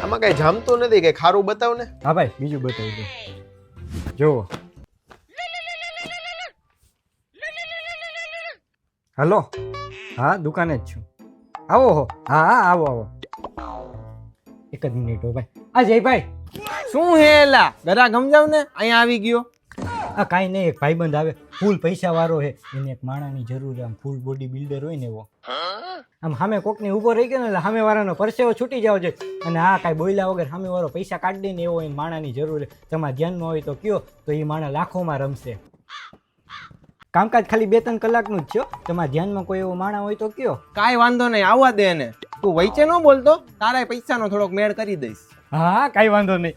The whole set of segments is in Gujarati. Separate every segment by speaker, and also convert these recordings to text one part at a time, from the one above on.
Speaker 1: આમાં કઈ જામતું નથી કે ખારું બતાવ ને.
Speaker 2: હા ભાઈ બીજું બતાવી દો. જુઓ. હલો. હા દુકાને જ છું. આવો હો. હા હા આવો આવો. એક જ મિનિટ હો ભાઈ. આ જયભાઈ.
Speaker 3: શું હે એલા ગરા ગમજાવ ને અહીંયા આવી ગયો.
Speaker 2: આ કાંઈ નહીં, એક ભાઈબંધ આવે ફૂલ પૈસા વાળો છે, એને એક માણાની જરૂર, આમ ફૂલ બોડી બિલ્ડર હોય ને એવો. આમ સામે કોકની ઊભો રહી ગયો ને એટલે સામે વાળાનો પરસેવો છૂટી જાવ છે, અને આ કાંઈ બોલ્યા વગર સામે વાળો પૈસા કાઢી દે ને એવો એને માણાની જરૂર છે. તમારા ધ્યાનમાં હોય તો કયો, તો એ માણા લાખોમાં રમશે. કામકાજ ખાલી 2-3 કલાકનું જ છે. તમારા ધ્યાનમાં કોઈ એવો માણા હોય તો કયો.
Speaker 3: કાંઈ વાંધો નહીં, આવવા દે ને. તું વૈચે ન બોલતો, તારા પૈસાનો થોડોક મેળ કરી દઈશ.
Speaker 2: હા કાંઈ વાંધો નહીં.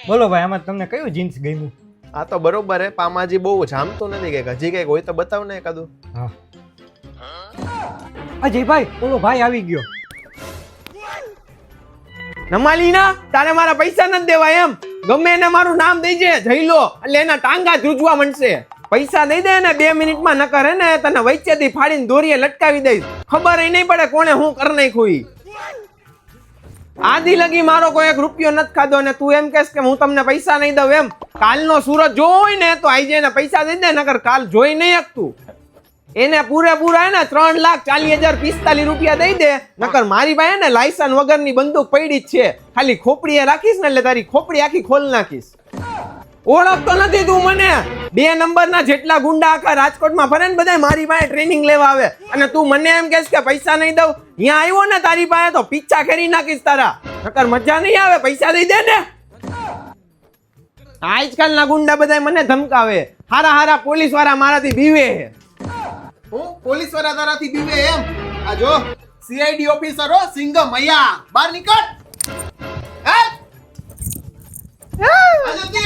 Speaker 2: બોલો ભાઈ, આમાં તમને કયું જીન્સ ગમ્યું?
Speaker 1: આ તો બરોબર હે, પામાજી બહુ જામતું નથી કે હજી કઈક હોય તો બતાવ ને એકાદું.
Speaker 2: હા અજયભાઈ, ઓલો ભાઈ આવી ગયો.
Speaker 3: નમાલીના તારે મારા પૈસા નથી દેવા એમ? ગમે એને મારું નામ દેજે જઈ લો, એટલે એના ટાંગા ધ્રુજવા માંડશે. પૈસા દઈ દે ને 2 મિનિટમાં, ન કરે ને તને વચ્ચેથી ફાડીને દોરીએ લટકાવી દઈશ. ખબર નહીં પડે કોણે હું કરી નાખ્યું. આદી લગી મારો કોઈ 1 રૂપિયો નથી ખાધો ને તું એમ કહેશ કે હું તમને પૈસા નહીં દઉં એમ? કાલનો સુરત જોવો હોય ને તો આઈ જઈને પૈસા દઈ દે, નકર કાલ જોઈ નહીં શકતું. એને પૂરેપૂરા ને 3,40,045 રૂપિયા દઈ દે, નકર મારી પાસે ને લાયસન્સ વગરની બંદૂક પડી જ છે. ખાલી ખોપડીએ રાખીશ ને એટલે તારી ખોપડી આખી ખોલ નાખીશ. ઓળખતો નથી તું મને? 2 નંબરના જેટલા ગુંડા આખા રાજકોટમાં ફરે ને બધા મારી પાસે ટ્રેનિંગ લેવા આવે, અને તું મને એમ કહેશ કે પૈસા નહીં દઉં? અહીંયા આવ્યો ને તારી પાસે તો પીછા ખેરી નાખીશ તારા, નકર મજા નહીં આવે. પૈસા દઈ દે ને. આજકાલના ગુંડા બધા મને ધમકાવે. હારા હારા પોલીસ વાળા મારાથી બીવે.
Speaker 1: હું પોલીસ વાળા તારાથી બીવે એમ? આ જો સીઆઈડી ઓફિસરો સિંગમ મૈયા બહાર નીકળ. હે? આ જો તે